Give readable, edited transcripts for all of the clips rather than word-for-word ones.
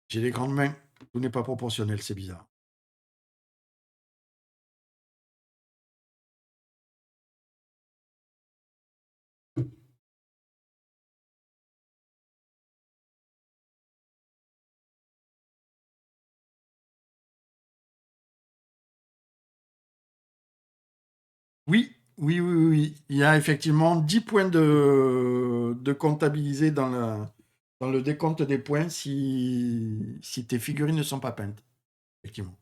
J'ai des grandes mains. Tout n'est pas proportionnel, c'est bizarre. Oui, oui, oui, oui, oui. Il y a effectivement 10 points de comptabiliser dans le décompte des points si tes figurines ne sont pas peintes. Effectivement.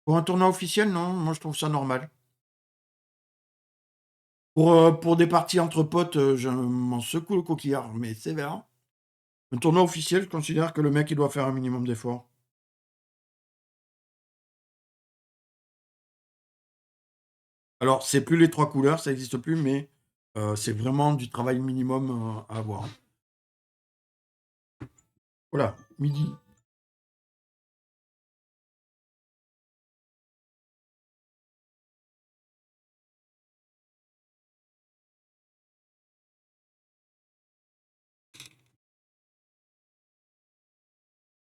Pour un tournoi officiel, non, moi je trouve ça normal. Pour des parties entre potes, je m'en secoue le coquillard, mais sévère. Un tournoi officiel, je considère que le mec il doit faire un minimum d'efforts. Alors, c'est plus les trois couleurs, ça n'existe plus, mais c'est vraiment du travail minimum à avoir. Voilà, midi.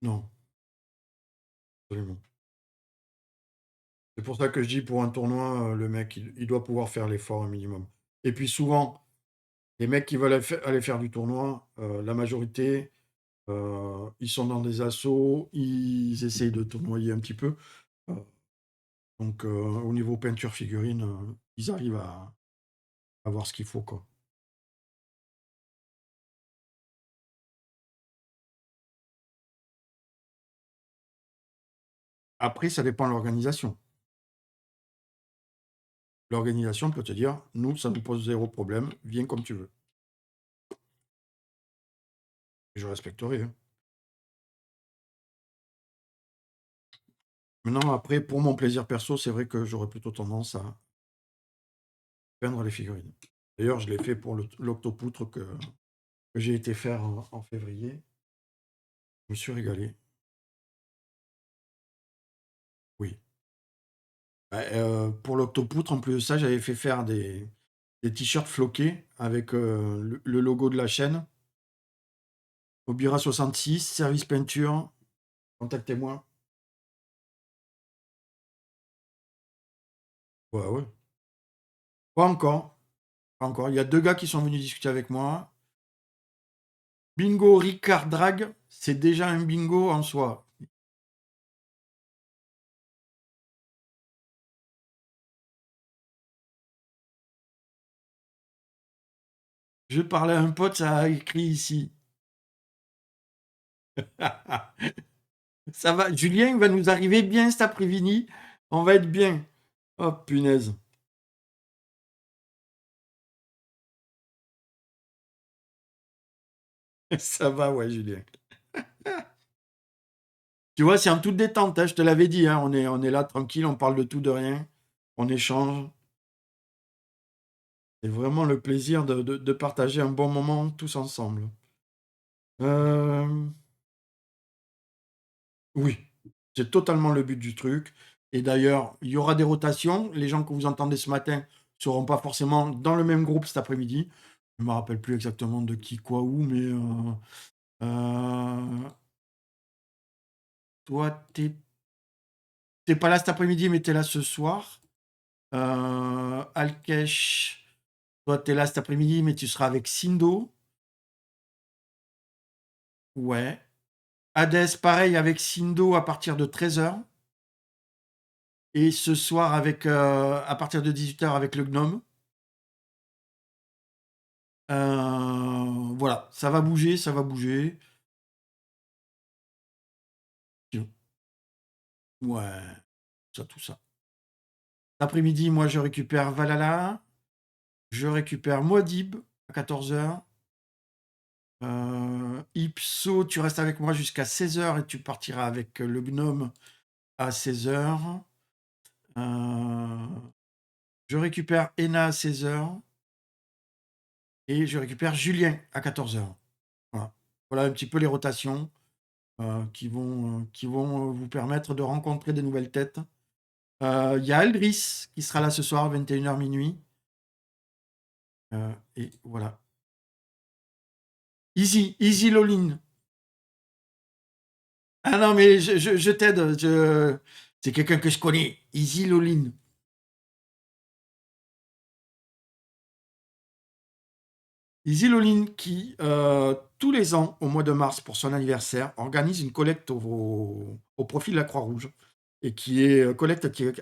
Non, absolument. C'est pour ça que je dis pour un tournoi, le mec, il doit pouvoir faire l'effort un minimum. Et puis souvent, les mecs qui veulent aller faire du tournoi, la majorité, ils sont dans des assos, ils essayent de tournoyer un petit peu. Euh, donc, au niveau peinture figurine, ils arrivent à avoir ce qu'il faut, quoi. Après, ça dépend de l'organisation. L'organisation peut te dire, nous, ça nous pose zéro problème, viens comme tu veux. Et je respecterai, hein. Maintenant, après, pour mon plaisir perso, c'est vrai que j'aurais plutôt tendance à peindre les figurines. D'ailleurs, je l'ai fait pour l'octopoutre que j'ai été faire en février. Je me suis régalé. Oui. Bah, pour l'octopoutre, en plus de ça, j'avais fait faire des t-shirts floqués avec le logo de la chaîne. Obira66, service peinture, contactez-moi. Ouais, ouais. Pas encore. Pas encore. Il y a deux gars qui sont venus discuter avec moi. Bingo Ricard Drag, c'est déjà un bingo en soi. Je parlais à un pote, ça a écrit ici. Ça va, Julien va nous arriver bien cet après-midi. On va être bien. Oh punaise. Ça va, ouais, Julien. Tu vois, c'est en toute détente, hein, je te l'avais dit, hein, on est là tranquille, on parle de tout, de rien, on échange. C'est vraiment le plaisir de partager un bon moment tous ensemble. Euh, oui, c'est totalement le but du truc. Et d'ailleurs, il y aura des rotations. Les gens que vous entendez ce matin ne seront pas forcément dans le même groupe cet après-midi. Je ne me rappelle plus exactement de qui, quoi, où, mais toi, t'es pas là cet après-midi, mais tu es là ce soir. Alkesh, toi, tu es là cet après-midi, mais tu seras avec Sindo. Ouais. Hades, pareil, avec Sindo à partir de 13h. Et ce soir, à partir de 18h, avec le Gnome. Voilà, ça va bouger, ça va bouger. Ouais, ça, tout ça. L'après-midi, moi, je récupère Valhalla. Je récupère Muad'Dib à 14h. Ipso, tu restes avec moi jusqu'à 16h et tu partiras avec le Gnome à 16h. Je récupère Ena à 16h. Et je récupère Julien à 14h. Voilà. Voilà un petit peu les rotations qui vont vous permettre de rencontrer des nouvelles têtes. Il y a Aldris qui sera là ce soir, 21h minuit. Et voilà. Easy Loline. Ah non, mais je t'aide, c'est quelqu'un que je connais. Easy Loline. Easy Loline qui, tous les ans, au mois de mars, pour son anniversaire, organise une collecte au profit de la Croix-Rouge et qui est, collecte qui est